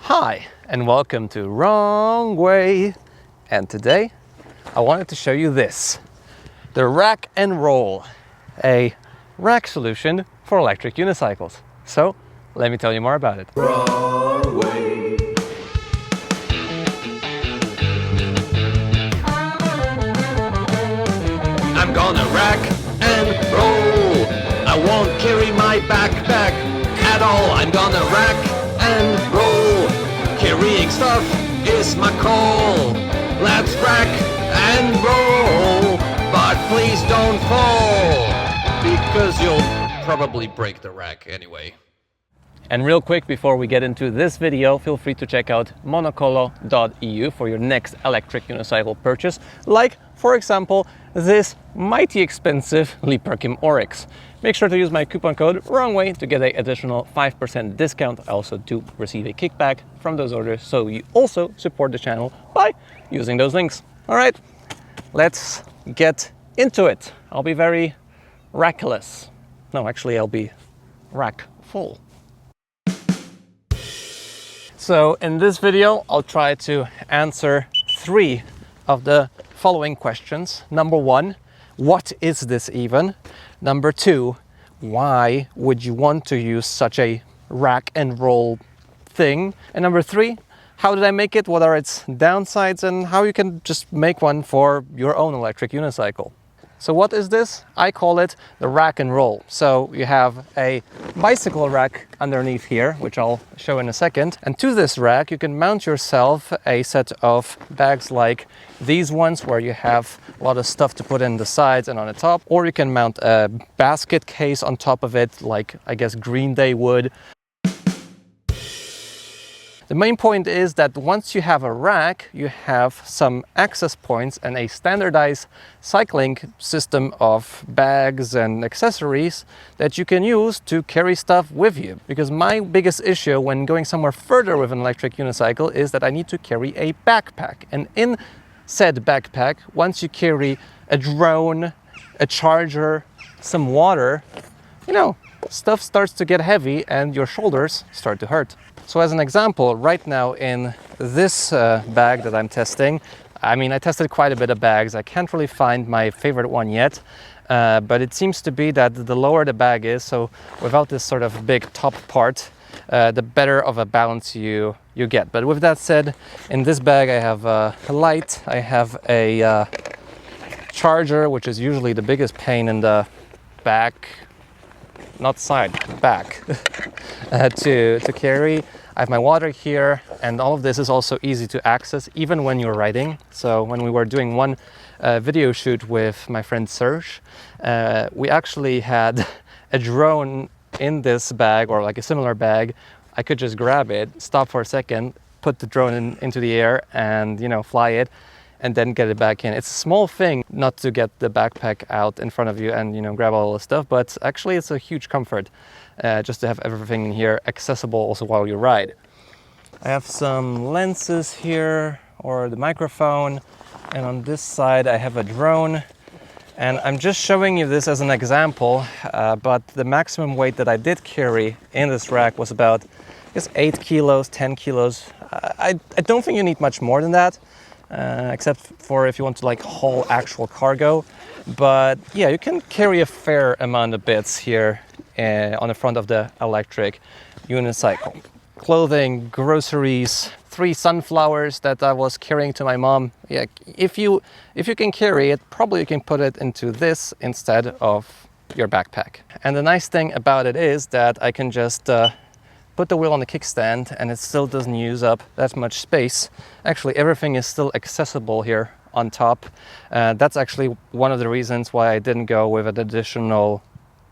Hi, and welcome to Wrong Way. And today I wanted to show you this, the rack and roll, a rack solution for electric unicycles. So let me tell you more about it. Wrong way. I'm gonna rack and roll. I won't carry my backpack at all. I'm gonna rack and roll. Carrying stuff is my call. Let's rack and roll, but please don't fall, because you'll probably break the rack anyway. And real quick, before we get into this video, feel free to check out monokolo.eu for your next electric unicycle purchase, like, for example, this mighty expensive Liperkim Oryx. Make sure to use my coupon code WRONGWAY to get an additional 5% discount. I also do receive a kickback from those orders, so you also support the channel by using those links. All right, let's get into it. I'll be very rackless. No, actually, I'll be rack full. So in this video, I'll try to answer 3 of the following questions. Number 1, what is this even? Number 2, why would you want to use such a rack and roll thing? And number 3, how did I make it? What are its downsides and how you can just make one for your own electric unicycle? So what is this? I call it the rack and roll. So you have a bicycle rack underneath here, which I'll show in a second. And to this rack, you can mount yourself a set of bags like these ones, where you have a lot of stuff to put in the sides and on the top. Or you can mount a basket case on top of it, like I guess Green Day would. The main point is that once you have a rack, you have some access points and a standardized cycling system of bags and accessories that you can use to carry stuff with you. Because my biggest issue when going somewhere further with an electric unicycle is that I need to carry a backpack. And in said backpack, once you carry a drone, a charger, some water, you know, stuff starts to get heavy and your shoulders start to hurt. So as an example, right now in this bag that I'm testing, I tested quite a bit of bags. I can't really find my favorite one yet, but it seems to be that the lower the bag is, so without this sort of big top part, the better of a balance you get. But with that said, in this bag I have a light, I have a charger, which is usually the biggest pain in the back, not side, back, to carry. I have my water here, and all of this is also easy to access even when you're riding. So when we were doing one video shoot with my friend Serge, we actually had a drone in this bag, or like a similar bag. I could just grab it, stop for a second, put the drone into the air and, you know, fly it, and then get it back in. It's a small thing not to get the backpack out in front of you and, you know, grab all the stuff, but actually it's a huge comfort just to have everything in here accessible also while you ride. I have some lenses here, or the microphone, and on this side I have a drone. And I'm just showing you this as an example, but the maximum weight that I did carry in this rack was about, I guess, 8 kilos, 10 kilos. I don't think you need much more than that. Except for if you want to like haul actual cargo. But yeah, you can carry a fair amount of bits here on the front of the electric unicycle. Clothing, groceries, 3 sunflowers that I was carrying to my mom. Yeah, if you can carry it, probably you can put it into this instead of your backpack. And the nice thing about it is that I can just put the wheel on the kickstand and it still doesn't use up that much space. Actually, everything is still accessible here on top. That's actually one of the reasons why I didn't go with an additional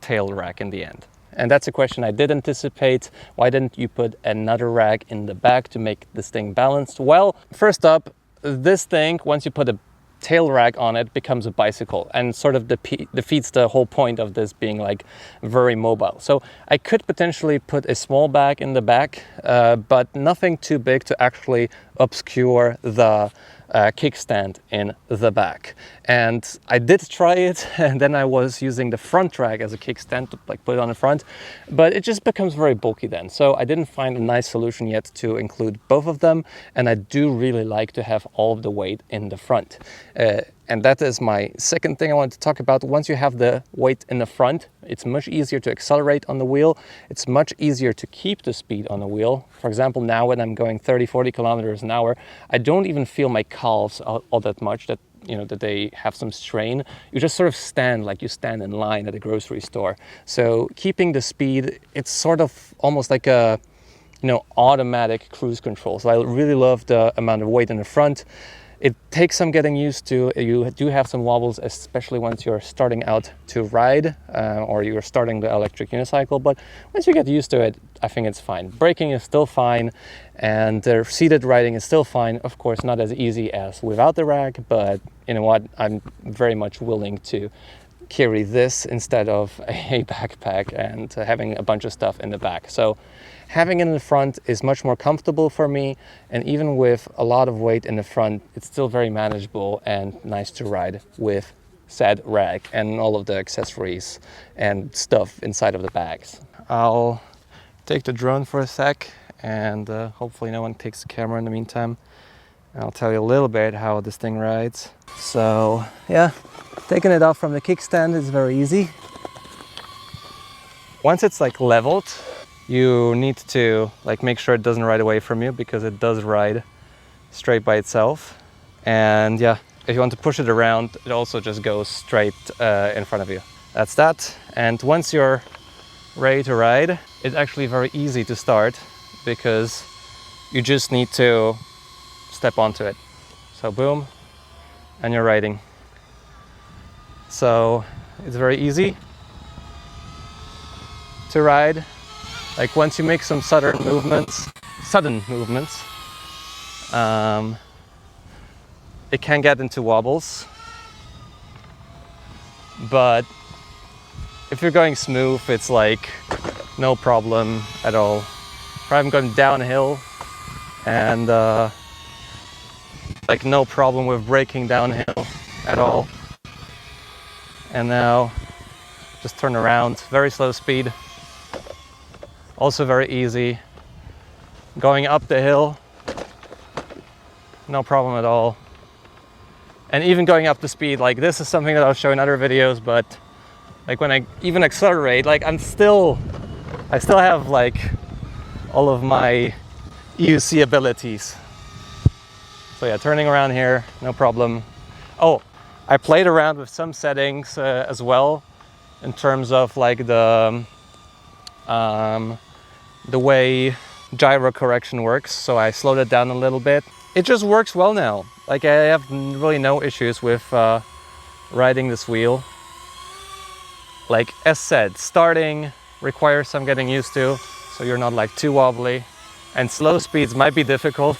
tail rack in the end. And that's a question I did anticipate. Why didn't you put another rack in the back to make this thing balanced? Well, first up, this thing, once you put a tail rack on it, becomes a bicycle and sort of defeats the whole point of this being like very mobile. So I could potentially put a small bag in the back, but nothing too big to actually obscure the kickstand in the back. And I did try it, and then I was using the front rack as a kickstand to like put it on the front, but it just becomes very bulky then. So I didn't find a nice solution yet to include both of them, and I do really like to have all of the weight in the front. And that is my second thing I want to talk about. Once you have the weight in the front, it's much easier to accelerate on the wheel. It's much easier to keep the speed on the wheel. For example, now when I'm going 30, 40 kilometers an hour, I don't even feel my calves all that much, that that they have some strain. You just sort of stand like you stand in line at a grocery store. So keeping the speed, it's sort of almost like a automatic cruise control. So I really love the amount of weight in the front. It takes some getting used to. You do have some wobbles, especially once you're starting out to ride or you're starting the electric unicycle. But once you get used to it, I think it's fine. Braking is still fine, and the seated riding is still fine. Of course, not as easy as without the rack, but you know what? I'm very much willing to carry this instead of a backpack and having a bunch of stuff in the back. So having it in the front is much more comfortable for me, and even with a lot of weight in the front, it's still very manageable and nice to ride with said rack and all of the accessories and stuff inside of the bags. I'll take the drone for a sec, and hopefully no one takes the camera in the meantime. I'll tell you a little bit how this thing rides. So yeah, taking it off from the kickstand is very easy. Once it's like leveled, you need to like make sure it doesn't ride away from you, because it does ride straight by itself. And yeah, if you want to push it around, it also just goes straight in front of you. That's that. And once you're ready to ride, it's actually very easy to start, because you just need to step onto it. So boom, and you're riding. So it's very easy to ride. Like once you make some sudden movements, it can get into wobbles. But if you're going smooth, it's like no problem at all. I'm going downhill, and like no problem with braking downhill at all. And now just turn around, very slow speed. Also very easy. Going up the hill, no problem at all. And even going up the speed, like this is something that I'll show in other videos, but like when I even accelerate, like I still have like all of my EUC abilities. So yeah, turning around here, no problem. Oh, I played around with some settings as well, in terms of like the way gyro correction works. So I slowed it down a little bit. It just works well now. Like I have really no issues with riding this wheel. Like as said, starting requires some getting used to, so you're not like too wobbly, and slow speeds might be difficult.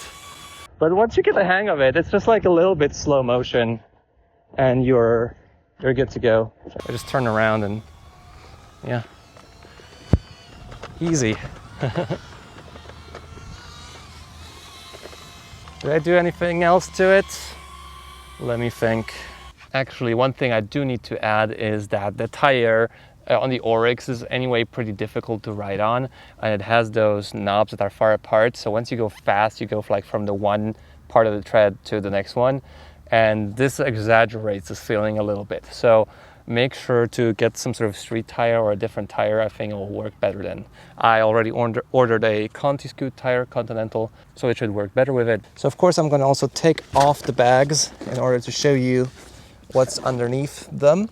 But once you get the hang of it, it's just like a little bit slow motion, and you're good to go. I just turn around and yeah, easy. Did I do anything else to it? Let me think. Actually, one thing I do need to add is that the tire on the Oryx is anyway pretty difficult to ride on, and it has those knobs that are far apart. So once you go fast, you go like from the one part of the tread to the next one, and this exaggerates this feeling a little bit. So make sure to get some sort of street tire or a different tire. I think it will work better then. I already ordered a Conti Scoot tire, Continental, so it should work better with it. So of course I'm going to also take off the bags in order to show you what's underneath them.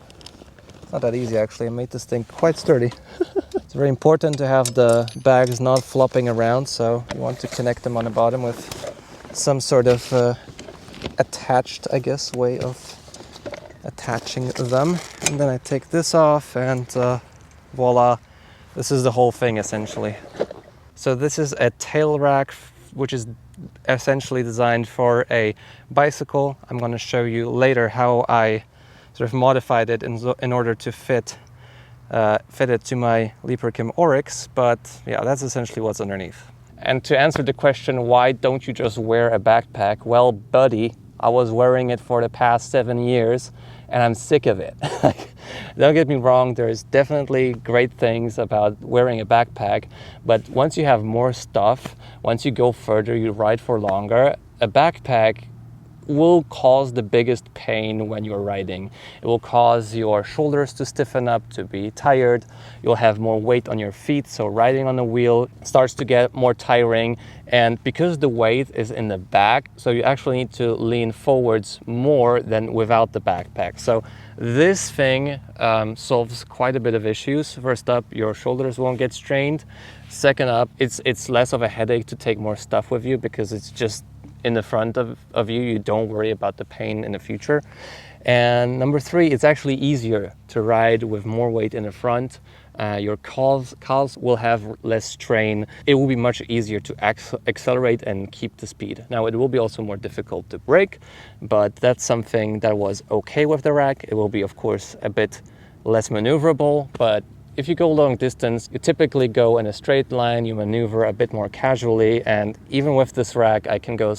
It's not that easy actually. I made this thing quite sturdy. It's very important to have the bags not flopping around, so you want to connect them on the bottom with some sort of attached, I guess, way of attaching them. And then I take this off, and voila, this is the whole thing essentially. So this is a tail rack, which is essentially designed for a bicycle. I'm going to show you later how I sort of modified it in order to fit it to my Liebherr Oryx, but yeah, that's essentially what's underneath. And to answer the question, why don't you just wear a backpack? Well, buddy, I was wearing it for the past 7 years and I'm sick of it. Don't get me wrong, there's definitely great things about wearing a backpack, but once you have more stuff, once you go further, you ride for longer, a backpack will cause the biggest pain when you're riding. It will cause your shoulders to stiffen up, to be tired. You'll have more weight on your feet, so riding on the wheel starts to get more tiring. And because the weight is in the back, so you actually need to lean forwards more than without the backpack. So this thing solves quite a bit of issues. First up, your shoulders won't get strained. Second up, it's less of a headache to take more stuff with you because it's just in the front of you. You don't worry about the pain in the future. And number 3, it's actually easier to ride with more weight in the front. Your calves will have less strain. It will be much easier to accelerate and keep the speed. Now, it will be also more difficult to brake, but that's something that was okay with the rack. It will be, of course, a bit less maneuverable, but if you go long distance, you typically go in a straight line, you maneuver a bit more casually, and even with this rack, I can go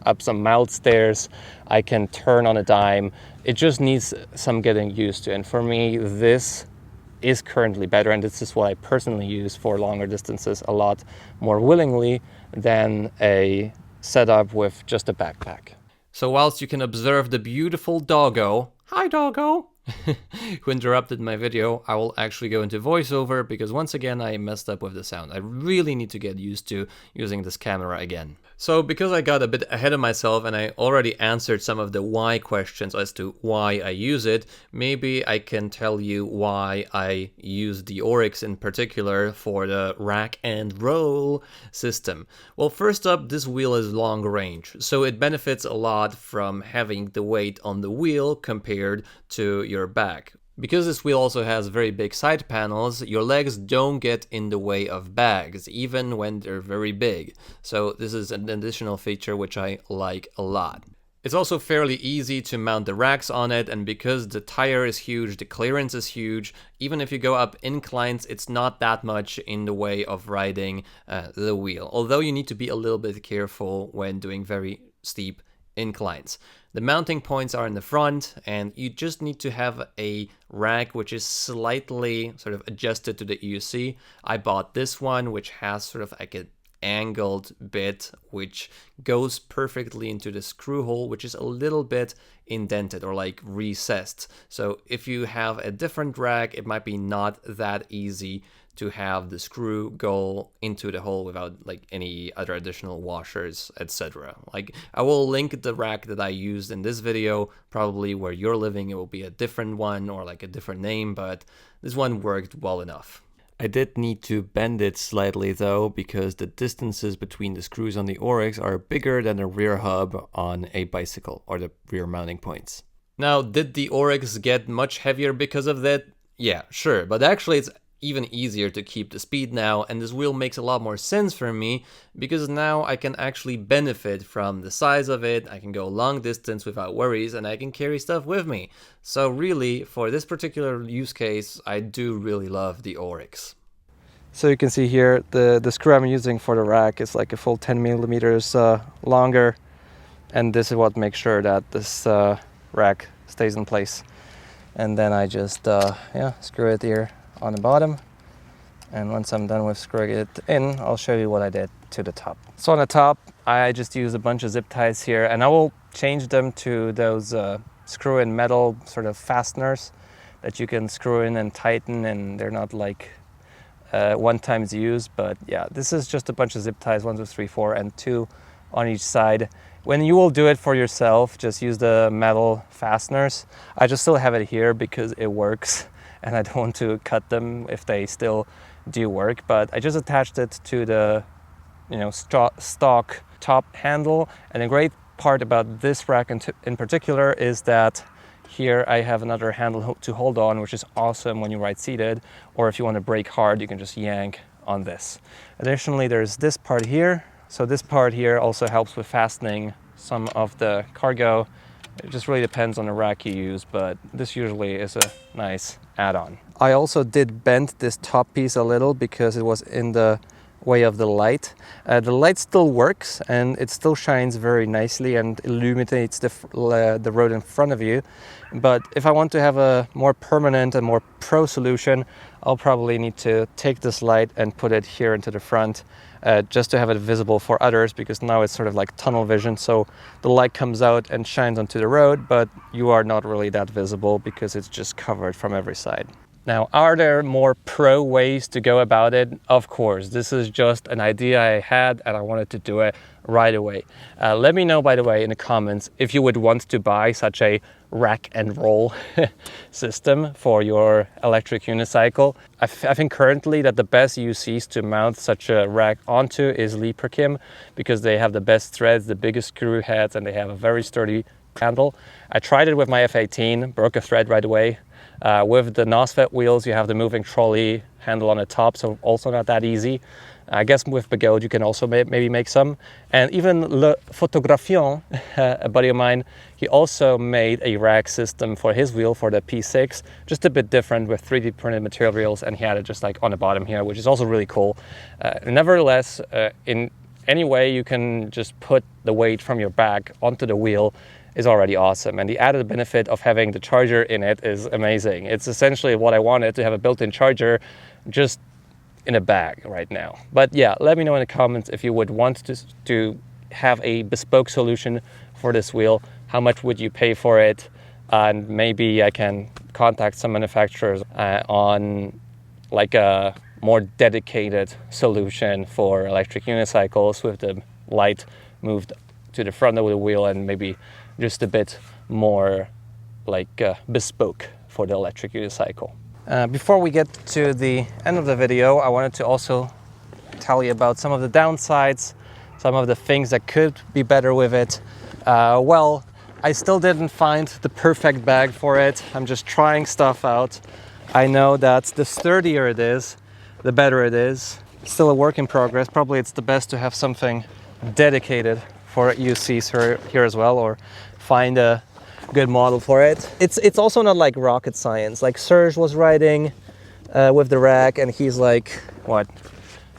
up some mild stairs, I can turn on a dime. It just needs some getting used to, and for me, this is currently better, and this is what I personally use for longer distances a lot more willingly than a setup with just a backpack. So whilst you can observe the beautiful doggo, hi doggo, who interrupted my video, I will actually go into voiceover because once again I messed up with the sound. I really need to get used to using this camera again. So because I got a bit ahead of myself and I already answered some of the why questions as to why I use it, maybe I can tell you why I use the Oryx in particular for the rack and roll system. Well, first up, this wheel is long range, so it benefits a lot from having the weight on the wheel compared to your back. Because this wheel also has very big side panels, your legs don't get in the way of bags, even when they're very big. So this is an additional feature which I like a lot. It's also fairly easy to mount the racks on it, and because the tire is huge, the clearance is huge, even if you go up inclines, it's not that much in the way of riding the wheel. Although you need to be a little bit careful when doing very steep inclines. The mounting points are in the front, and you just need to have a rack which is slightly sort of adjusted to the EUC. I bought this one, which has sort of like an angled bit which goes perfectly into the screw hole, which is a little bit indented or like recessed. So if you have a different rack, it might be not that easy to have the screw go into the hole without like any other additional washers, etc. Like I will link the rack that I used in this video. Probably where you're living it will be a different one or like a different name, but this one worked well enough. I did need to bend it slightly though, because the distances between the screws on the Oryx are bigger than the rear hub on a bicycle or the rear mounting points. Now, did the Oryx get much heavier because of that? Yeah, sure, but actually it's even easier to keep the speed now, and this wheel makes a lot more sense for me because now I can actually benefit from the size of it. I can go long distance without worries, and I can carry stuff with me. So really, for this particular use case, I do really love the Oryx. So you can see here the screw I'm using for the rack is like a full 10 millimeters longer, and this is what makes sure that this rack stays in place. And then I just screw it here on the bottom, and once I'm done with screwing it in, I'll show you what I did to the top. So on the top, I just use a bunch of zip ties here, and I will change them to those screw-in metal sort of fasteners that you can screw in and tighten, and they're not like one-time use, but yeah, this is just a bunch of zip ties, 1, 2, 3, 4, and 2 on each side. When you will do it for yourself, just use the metal fasteners. I just still have it here because it works, and I don't want to cut them if they still do work, but I just attached it to the stock top handle. And the great part about this rack in particular is that here I have another handle to hold on, which is awesome when you ride seated, or if you want to brake hard, you can just yank on this. Additionally, there's this part here. So this part here also helps with fastening some of the cargo. It just really depends on the rack you use, but this usually is a nice add-on. I also did bend this top piece a little because it was in the way of the light. The light still works and it still shines very nicely and illuminates the road in front of you. But if I want to have a more permanent and more pro solution, I'll probably need to take this light and put it here into the front just to have it visible for others, because now it's sort of like tunnel vision. So the light comes out and shines onto the road, but you are not really that visible because it's just covered from every side. Now, are there more pro ways to go about it? Of course, this is just an idea I had and I wanted to do it right away. Let me know, by the way, in the comments if you would want to buy such a rack and roll system for your electric unicycle. I think currently that the best EUCs to mount such a rack onto is Liebherr, because they have the best threads, the biggest screw heads, and they have a very sturdy handle. I tried it with my F18, broke a thread right away. With the NOSFET wheels, you have the moving trolley handle on the top, so also not that easy. I guess with Begode you can also maybe make some. And even Le Photographion, a buddy of mine, he also made a rack system for his wheel for the P6, just a bit different with 3D printed materials, and he had it just like on the bottom here, which is also really cool. Nevertheless, in any way you can just put the weight from your back onto the wheel is already awesome, and the added benefit of having the charger in it is amazing. It's essentially what I wanted, to have a built-in charger just in a bag right now. But yeah, let me know in the comments if you would want to have a bespoke solution for this wheel. How much would you pay for it? And maybe I can contact some manufacturers on like a more dedicated solution for electric unicycles with the light moved to the front of the wheel and maybe just a bit more like bespoke for the electric unicycle. Before we get to the end of the video, I wanted to also tell you about some of the downsides, some of the things that could be better with it. Well, I still didn't find the perfect bag for it. I'm just trying stuff out. I know that the sturdier it is, the better it is. Still a work in progress. Probably it's the best to have something dedicated for EUCs here as well, or find a good model for it. It's also not like rocket science. Like Serge was riding with the rack, and he's like, what,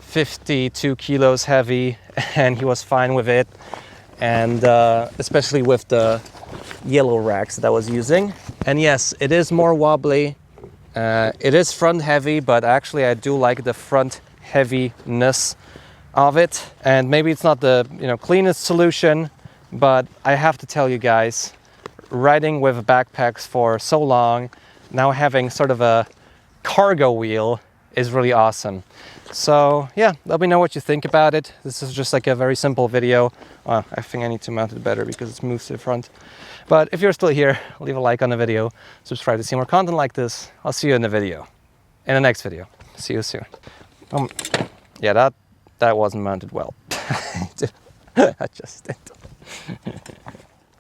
52 kilos heavy, and he was fine with it. And especially with the yellow racks that I was using. And yes, it is more wobbly. It is front heavy, but actually I do like the front heaviness of it. And maybe it's not the cleanest solution, but I have to tell you guys, riding with backpacks for so long, now having sort of a cargo wheel is really awesome. So yeah, let me know what you think about it. This is just like a very simple video. I think I need to mount it better because it's moved to the front. But if you're still here, leave a like on the video, subscribe to see more content like this. I'll see you in the next video. See you soon. Yeah, that wasn't mounted well. I just did.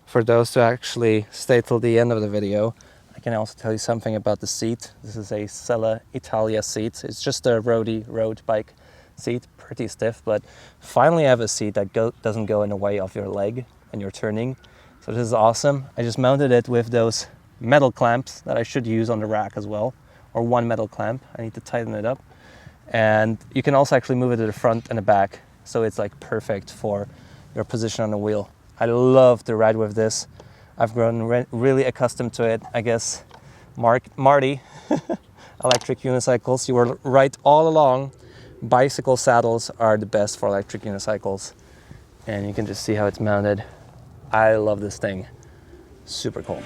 For those who actually stay till the end of the video, I can also tell you something about the seat. This is a Sella Italia seat. It's just a road bike seat, pretty stiff, but finally I have a seat that doesn't go in the way of your leg when you're turning. So this is awesome. I just mounted it with those metal clamps that I should use on the rack as well, or one metal clamp. I need to tighten it up. And you can also actually move it to the front and the back, so it's like perfect for your position on the wheel. I love to ride with this. I've grown really accustomed to it. I guess Marty, electric unicycles, you were right all along. Bicycle saddles are the best for electric unicycles. And you can just see how it's mounted. I love this thing. Super cool.